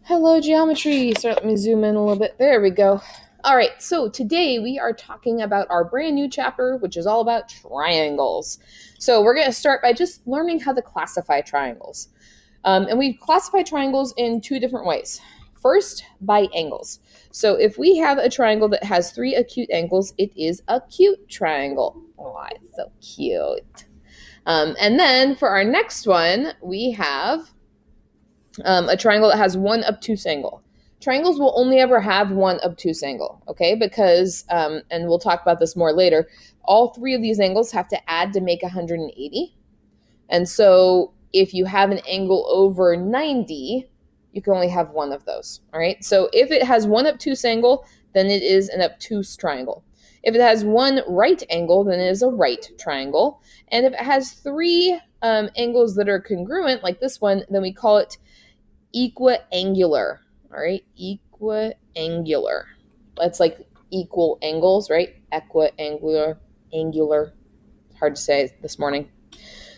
Hello, geometry. So let me zoom in a little bit. There we go. All right, so today we are talking about our brand new chapter, which is all about triangles. So we're going to start by just learning how to classify triangles. And we classify triangles in two different ways. First, by angles. So if we have a triangle that has three acute angles, it is a cute triangle. Oh, it's so cute. And then for our next one, we have a triangle that has one obtuse angle. Triangles will only ever have one obtuse angle, okay? Because, and we'll talk about this more later, all three of these angles have to add to make 180. And so if you have an angle over 90, you can only have one of those, all right? So if it has one obtuse angle, then it is an obtuse triangle. If it has one right angle, then it is a right triangle. And if it has three angles that are congruent, like this one, then we call it equiangular. All right, equiangular. That's like equal angles, right? Equiangular, angular. Hard to say this morning.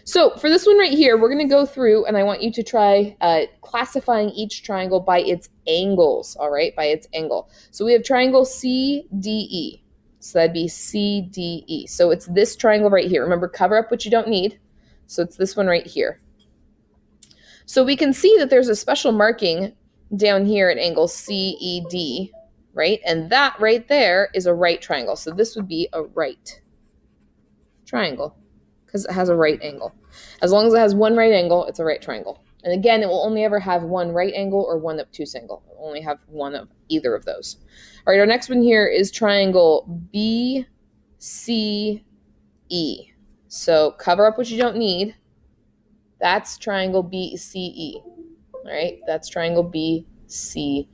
So for this one right here, we're going to go through and I want you to try classifying each triangle by its angles, all right, by its angle. So we have triangle CDE. So that'd be CDE. So it's this triangle right here. Remember, cover up what you don't need. So it's this one right here. So we can see that there's a special marking down here at angle CED, right? And that right there is a right triangle. So this would be a right triangle because it has a right angle. As long as it has one right angle, it's a right triangle. And again, it will only ever have one right angle or one obtuse angle. It will only have one of either of those. All right, our next one here is triangle BCE. So cover up what you don't need. That's triangle BCE. All right, that's triangle BCE.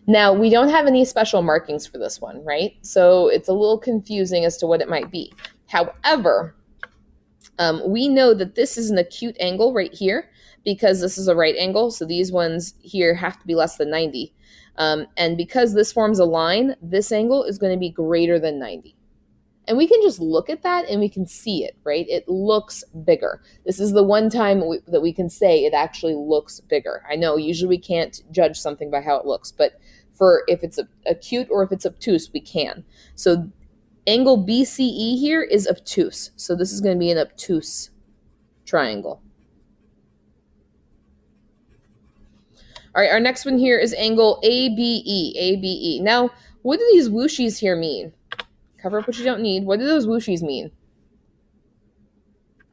Now, we don't have any special markings for this one, right? So it's a little confusing as to what it might be. However, we know that this is an acute angle right here because this is a right angle. So these ones here have to be less than 90. And because this forms a line, this angle is going to be greater than 90. And we can just look at that and we can see it, right? It looks bigger. This is the one time that we can say it actually looks bigger. I know usually we can't judge something by how it looks, but for if it's acute or if it's obtuse, we can. So angle BCE here is obtuse. So this is going to be an obtuse triangle. All right, our next one here is angle ABE, ABE. Now, what do these whooshies here mean? Cover up what you don't need. What do those whooshies mean?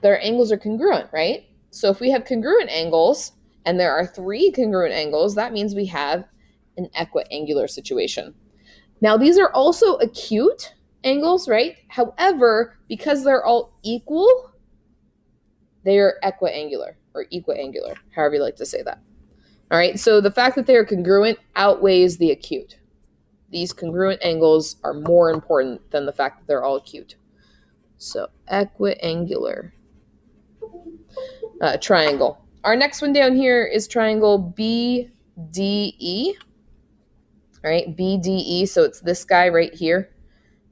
Their angles are congruent, right? So if we have congruent angles, and there are three congruent angles, that means we have an equiangular situation. Now, these are also acute angles, right? However, because they're all equal, they are equiangular, or equiangular, however you like to say that. All right, so the fact that they are congruent outweighs the acute. These congruent angles are more important than the fact that they're all acute. So equiangular triangle. Our next one down here is triangle BDE. All right, BDE, so it's this guy right here.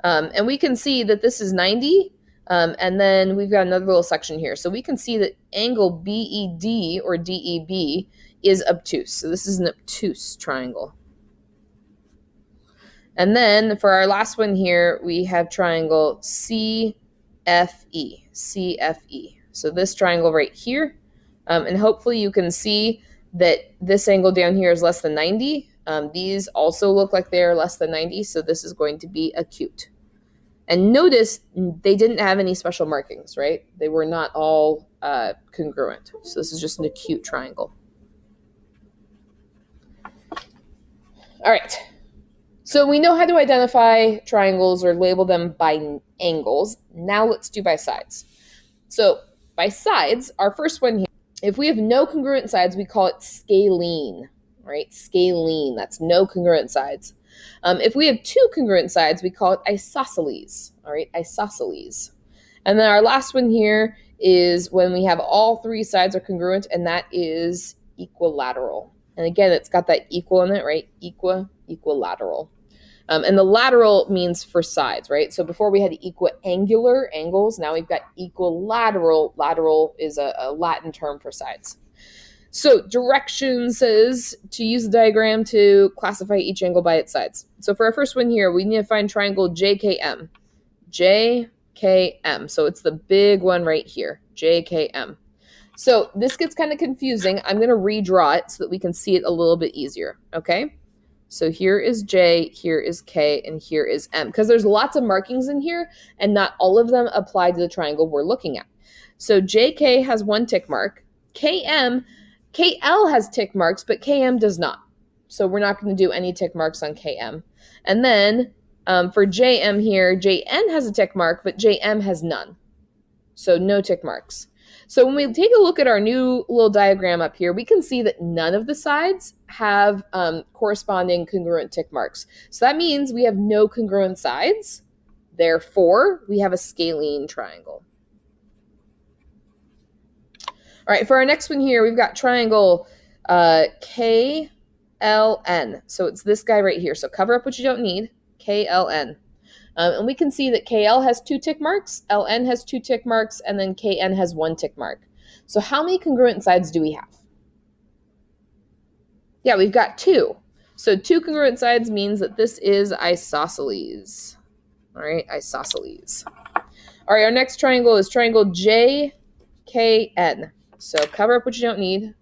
And we can see that this is 90, and then we've got another little section here. So we can see that angle BED or DEB is obtuse. So this is an obtuse triangle. And then for our last one here, we have triangle CFE, CFE. So this triangle right here, and hopefully you can see that this angle down here is less than 90. These also look like they're less than 90, so this is going to be acute. And notice they didn't have any special markings, right? They were not all congruent. So this is just an acute triangle. All right. So we know how to identify triangles or label them by angles. Now let's do by sides. So by sides, our first one here, if we have no congruent sides, we call it scalene, right? Scalene, that's no congruent sides. If we have two congruent sides, we call it isosceles, all right? Isosceles. And then our last one here is when we have all three sides are congruent, and that is equilateral. And again, it's got that equal in it, right? Equilateral. And the lateral means for sides, right? So before we had equiangular angles, now we've got equilateral. Lateral is a Latin term for sides. So direction says to use the diagram to classify each angle by its sides. So for our first one here, we need to find triangle JKM. JKM. So it's the big one right here, JKM. So this gets kind of confusing. I'm going to redraw it so that we can see it a little bit easier, okay? So here is J, here is K, and here is M, because there's lots of markings in here, and not all of them apply to the triangle we're looking at. So JK has one tick mark. KL has tick marks, but KM does not. So we're not going to do any tick marks on KM. And then for JM here, JN has a tick mark, but JM has none. So no tick marks. So when we take a look at our new little diagram up here, we can see that none of the sides have corresponding congruent tick marks. So that means we have no congruent sides. Therefore, we have a scalene triangle. All right, for our next one here, we've got triangle KLN. So it's this guy right here. So cover up what you don't need, KLN. And we can see that KL has 2 tick marks, LN has 2 tick marks, and then KN has 1 tick mark. So how many congruent sides do we have? Yeah, we've got 2. So 2 congruent sides means that this is isosceles. All right, isosceles. All right, our next triangle is triangle JKN. So cover up what you don't need.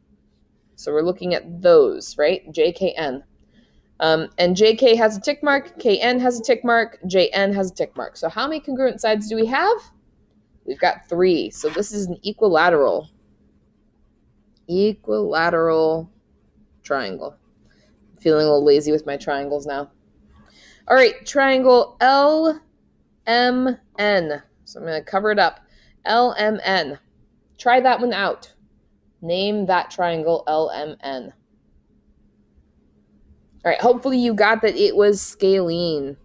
So we're looking at those, right? JKN. And JK has a tick mark, KN has a tick mark, JN has a tick mark. So how many congruent sides do we have? We've got 3. So this is an equilateral. Equilateral triangle. I'm feeling a little lazy with my triangles now. All right, triangle LMN. So I'm going to cover it up. LMN. Try that one out. Name that triangle LMN. All right, hopefully you got that it was scalene.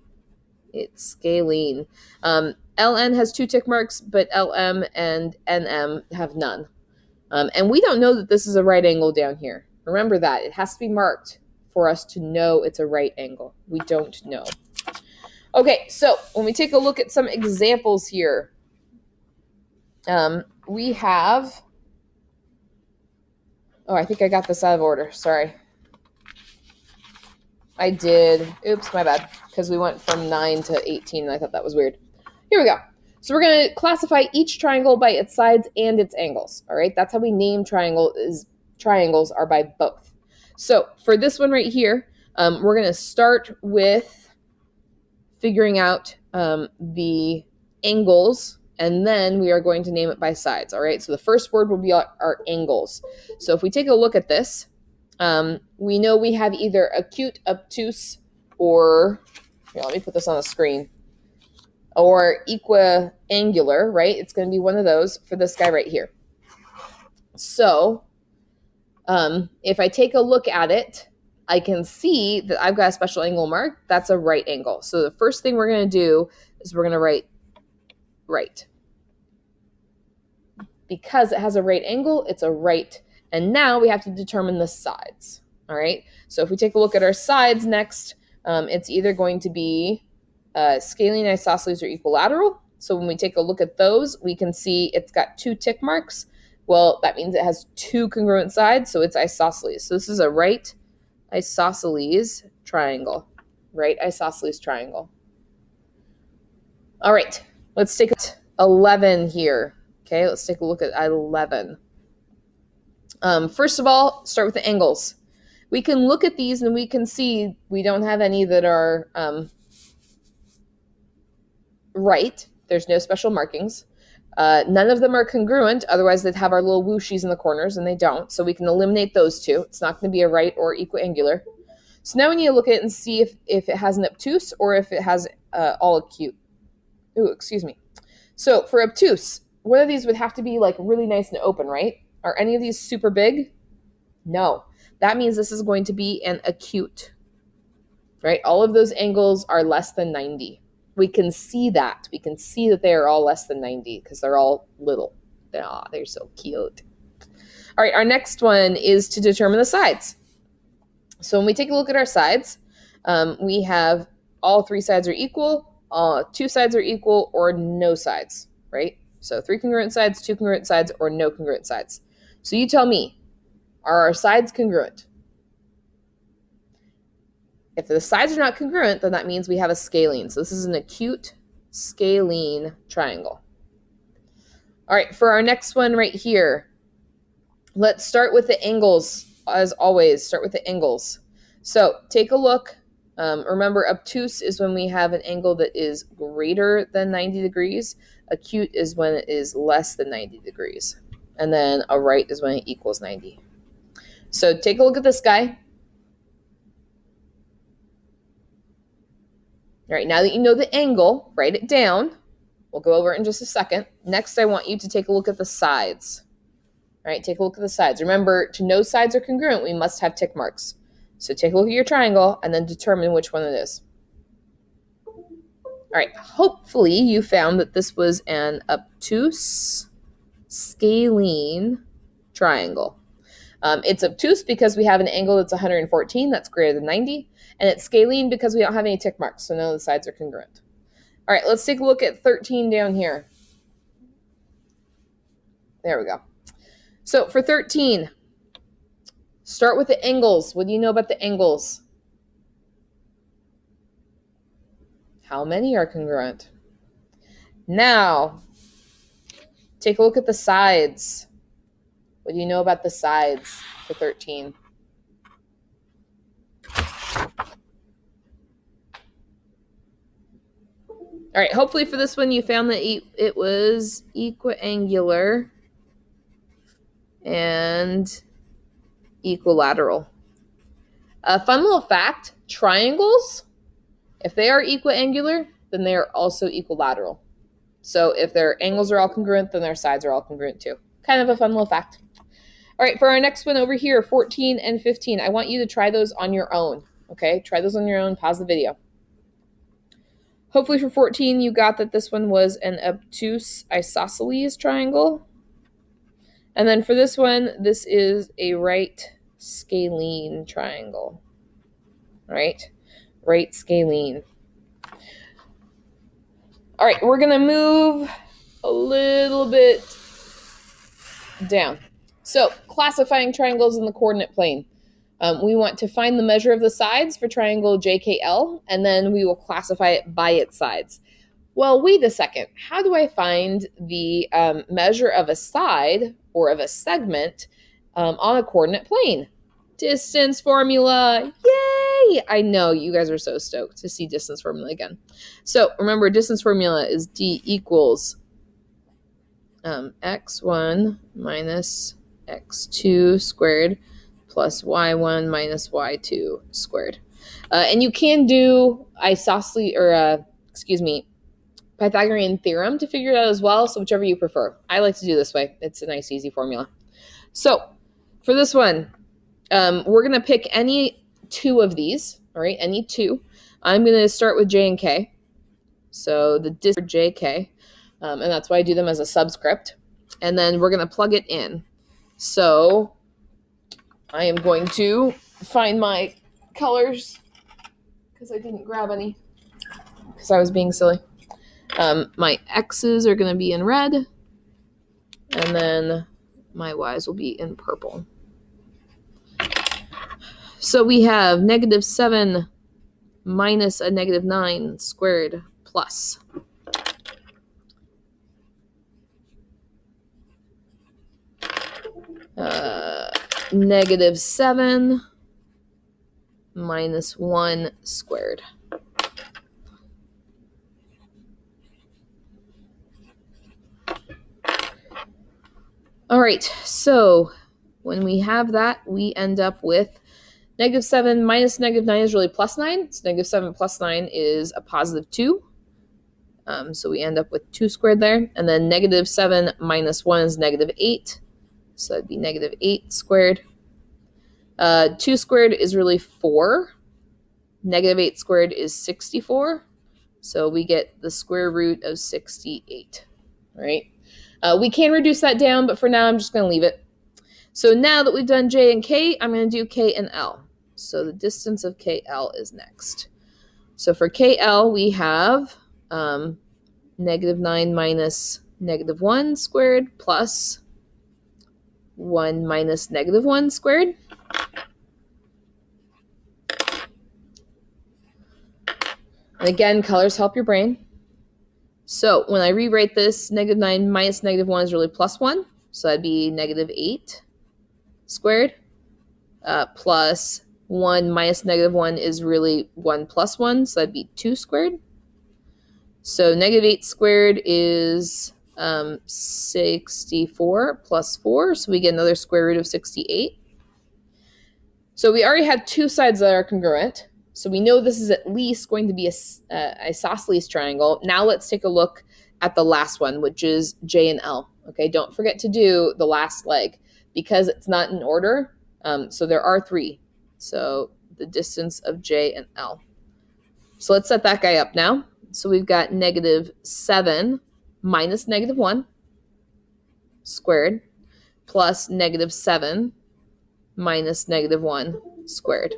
It's scalene. LN has 2 tick marks, but LM and NM have none. And we don't know that this is a right angle down here. Remember that. It has to be marked for us to know it's a right angle. We don't know. Okay, so when we take a look at some examples here, we have... Oh, I think I got this out of order. Sorry. I did. Oops, my bad. Because we went from 9 to 18, and I thought that was weird. Here we go. So we're going to classify each triangle by its sides and its angles. All right, that's how we name triangles are by both. So for this one right here, we're going to start with figuring out the angles, and then we are going to name it by sides. All right, so the first word will be our angles. So if we take a look at this, we know we have either acute, obtuse, or, here, let me put this on the screen, or equiangular, right? It's going to be one of those for this guy right here. So if I take a look at it, I can see that I've got a special angle mark. That's a right angle. So the first thing we're going to do is we're going to write right. Because it has a right angle, it's a right. And now we have to determine the sides. All right. So if we take a look at our sides next, it's either going to be scalene, isosceles, or equilateral. So when we take a look at those, we can see it's got 2 tick marks. Well, that means it has 2 congruent sides, so it's isosceles. So this is a right isosceles triangle. Right isosceles triangle. All right, let's take 11 here. Okay, let's take a look at 11. First of all, start with the angles. We can look at these and we can see we don't have any that are right. There's no special markings. None of them are congruent, otherwise they'd have our little whooshies in the corners, and they don't. So we can eliminate those 2. It's not going to be a right or equiangular. So now we need to look at it and see if it has an obtuse or if it has all acute. Ooh, excuse me. So for obtuse, one of these would have to be like really nice and open, right? Are any of these super big? No. That means this is going to be an acute, right? All of those angles are less than 90. We can see that. We can see that they are all less than 90 because they're all little. They're so cute. All right, our next one is to determine the sides. So when we take a look at our sides, we have all 3 sides are equal, 2 sides are equal, or no sides, right? So 3 congruent sides, 2 congruent sides, or no congruent sides. So you tell me, Are our sides congruent? If the sides are not congruent, then that means we have a scalene. So this is an acute scalene triangle. All right, for our next one right here, let's start with the angles. As always, start with the angles. So take a look. Remember, obtuse is when we have an angle that is greater than 90 degrees. Acute is when it is less than 90 degrees. And then a right is when it equals 90. So take a look at this guy. All right, now that you know the angle, write it down. We'll go over it in just a second. Next, I want you to take a look at the sides. All right, take a look at the sides. Remember, to know sides are congruent, we must have tick marks. So take a look at your triangle and then determine which one it is. All right, hopefully you found that this was an obtuse scalene triangle. It's obtuse because we have an angle that's 114, that's greater than 90, and it's scalene because we don't have any tick marks, so none of the sides are congruent. All right, let's take a look at 13 down here. There we go. So for 13, start with the angles. What do you know about the angles? How many are congruent? Now, take a look at the sides. What do you know about the sides for 13? All right, hopefully for this one you found that it was equiangular and equilateral. A fun little fact, triangles, if they are equiangular, then they are also equilateral. So if their angles are all congruent, then their sides are all congruent too. Kind of a fun little fact. All right, for our next one over here, 14 and 15, I want you to try those on your own, okay? Try those on your own, pause the video. Hopefully for 14, you got that this one was an obtuse isosceles triangle. And then for this one, this is a right scalene triangle, right? Right scalene. All right, we're gonna move a little bit down. So classifying triangles in the coordinate plane. We want to find the measure of the sides for triangle JKL, and then we will classify it by its sides. Well, wait a second. How do I find the measure of a side or of a segment on a coordinate plane? Distance formula. Yay! I know you guys are so stoked to see distance formula again. So remember, distance formula is D equals x1 minus x2 squared plus y1 minus y2 squared. And you can do isosceles, or Pythagorean theorem to figure it out as well, so whichever you prefer. I like to do this way. It's a nice, easy formula. So for this one, we're going to pick any two of these, all right, any two. I'm going to start with J and K. So the distance for JK, and that's why I do them as a subscript. And then we're going to plug it in. So I am going to find my colors because I didn't grab any because I was being silly. My X's are going to be in red, and then my Y's will be in purple. So we have -7 minus a -9 squared plus. -7 minus 1 squared. All right, so when we have that, we end up with -7 minus -9 is really +9. So -7 plus 9 is a +2. So we end up with 2 squared there. And then -7 minus 1 is -8. So it'd be -8 squared. 2 squared is really 4. -8 squared is 64. So we get the square root of 68, right? We can reduce that down, but for now I'm just going to leave it. So now that we've done J and K, I'm going to do K and L. So the distance of KL is next. So for KL, we have -9 minus -1 squared plus 1 minus negative 1 squared. And again, colors help your brain. So when I rewrite this, negative 9 minus negative 1 is really plus 1. So that'd be negative 8 squared. Plus 1 minus negative 1 is really 1 plus 1. So that'd be 2 squared. So negative 8 squared is 64 plus 4. So we get another square root of 68. So we already have two sides that are congruent. So we know this is at least going to be a isosceles triangle. Now let's take a look at the last one, which is J and L. Okay, don't forget to do the last leg because it's not in order. So there are three. So the distance of J and L. So let's set that guy up now. So we've got negative 7 minus negative 1 squared plus negative 7 minus negative 1 squared.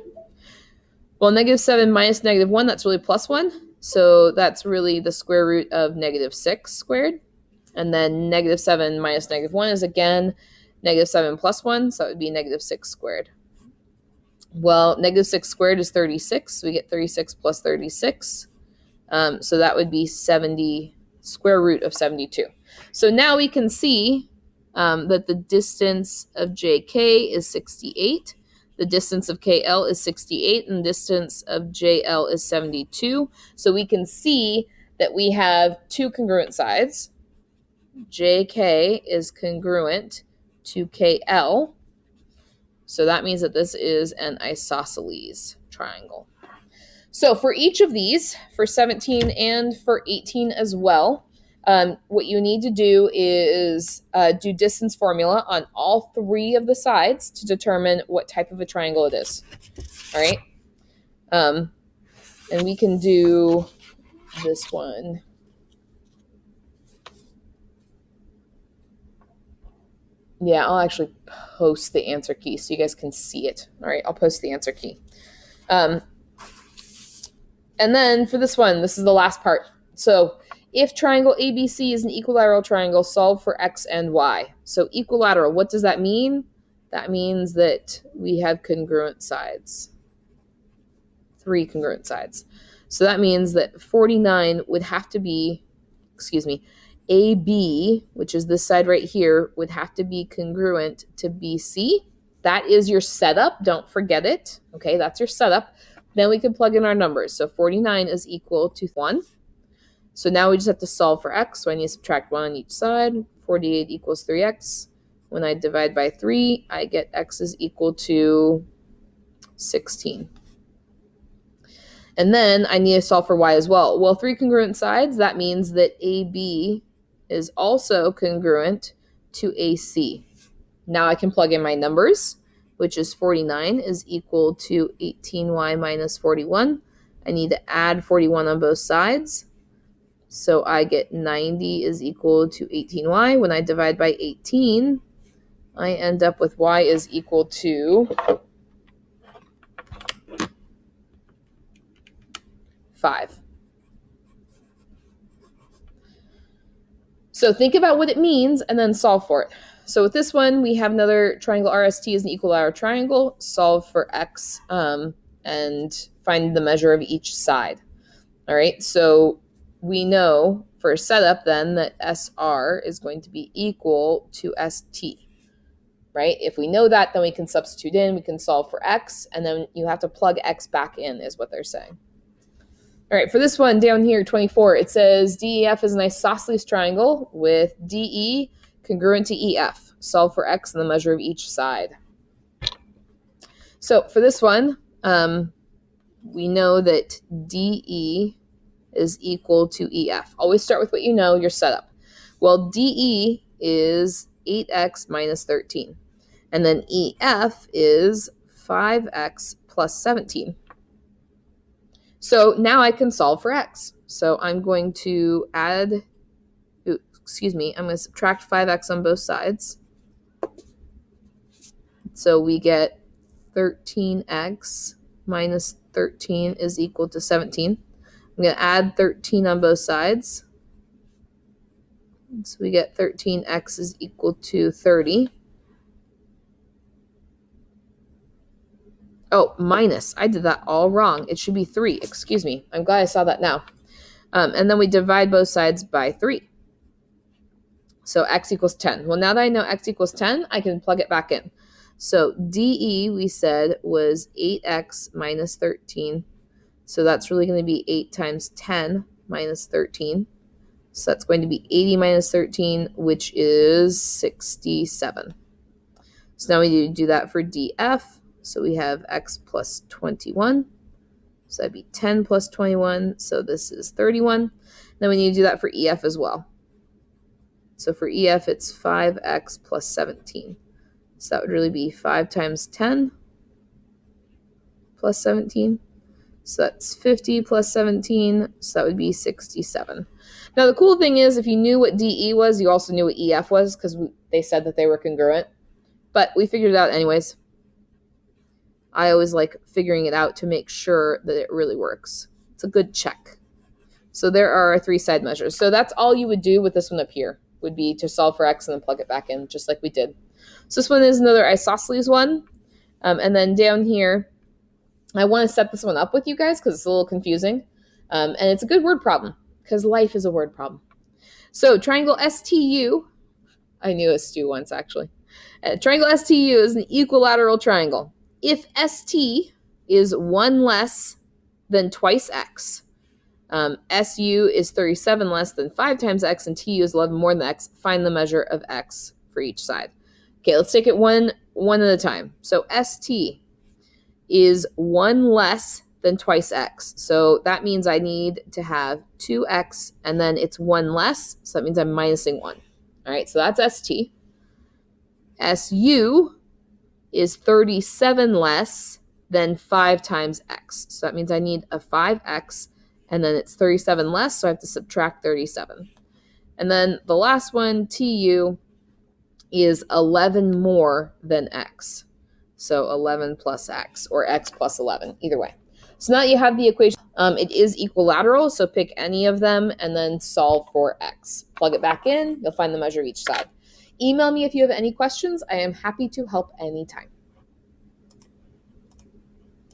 Well, negative 7 minus negative 1, that's really plus 1. So that's really the square root of negative 6 squared. And then negative 7 minus negative 1 is, again, negative 7 plus 1. So it would be negative 6 squared. Well, negative 6 squared is 36. So we get 36 plus 36. So that would be 70, square root of 72. So now we can see that the distance of JK is 68. The distance of KL is 68, and the distance of JL is 72. So we can see that we have two congruent sides. JK is congruent to KL. So that means that this is an isosceles triangle. So for each of these, for 17 and for 18 as well, what you need to do is do distance formula on all three of the sides to determine what type of a triangle it is. All right. And we can do this one. Yeah, I'll actually post the answer key so you guys can see it. All right, I'll post the answer key. And then for this one, this is the last part. So if triangle ABC is an equilateral triangle, solve for x and y. So equilateral, what does that mean? That means that we have congruent sides. 3 congruent sides. So that means that 49 would have to be, AB, which is this side right here, would have to be congruent to BC. That is your setup. Don't forget it. Okay, that's your setup. Then we can plug in our numbers. So 49 is equal to 1. So now we just have to solve for x. So I need to subtract 1 on each side. 48 equals 3x. When I divide by 3, I get x is equal to 16. And then I need to solve for y as well. Well, 3 congruent sides, that means that AB is also congruent to AC. Now I can plug in my numbers, which is 49 is equal to 18y minus 41. I need to add 41 on both sides. So I get 90 is equal to 18y. When I divide by 18, I end up with y is equal to 5. So think about what it means and then solve for it. So with this one, we have another triangle RST is an equilateral triangle. Solve for x and find the measure of each side. All right, so we know for a setup then that SR is going to be equal to ST, right? If we know that, then we can substitute in, we can solve for x, and then you have to plug x back in is what they're saying. All right, for this one down here, 24, it says DEF is an isosceles triangle with DE congruent to EF. Solve for x and the measure of each side. So for this one, we know that DE is equal to EF. Always start with what you know, your setup. Well, DE is 8x minus 13. And then EF is 5x plus 17. So now I can solve for x. So I'm going to I'm going to subtract 5x on both sides. So we get 13x minus 13 is equal to 17. I'm going to add 13 on both sides. So we get 13x is equal to 30. Oh, minus. I did that all wrong. It should be 3. Excuse me. I'm glad I saw that now. And then we divide both sides by 3. So x equals 10. Well, now that I know x equals 10, I can plug it back in. So DE, we said, was 8x minus 13. So that's really going to be 8 times 10 minus 13. So that's going to be 80 minus 13, which is 67. So now we need to do that for DF. So we have x plus 21. So that'd be 10 plus 21. So this is 31. Then we need to do that for EF as well. So for EF, it's 5x plus 17. So that would really be 5 times 10 plus 17. So that's 50 plus 17. So that would be 67. Now, the cool thing is, if you knew what DE was, you also knew what EF was, because they said that they were congruent. But we figured it out anyways. I always like figuring it out to make sure that it really works. It's a good check. So there are our 3 side measures. So that's all you would do with this one up here, would be to solve for x and then plug it back in, just like we did. So this one is another isosceles one. And then down here, I want to set this one up with you guys because it's a little confusing. And it's a good word problem because life is a word problem. So triangle STU, I knew a stew once actually. Triangle STU is an equilateral triangle. If ST is 1 less than twice x, SU is 37 less than 5 times x, and TU is 11 more than x, find the measure of x for each side. Okay, let's take it one at a time. So ST is 1 less than twice x. So that means I need to have 2x, and then it's 1 less, so that means I'm minusing 1. All right, so that's ST. SU is 37 less than 5 times x. So that means I need a 5x, and then it's 37 less, so I have to subtract 37. And then the last one, TU, is 11 more than x. So 11 plus x, or x plus 11, either way. So now you have the equation. It is equilateral, so pick any of them and then solve for x. Plug it back in, you'll find the measure of each side. Email me if you have any questions. I am happy to help anytime.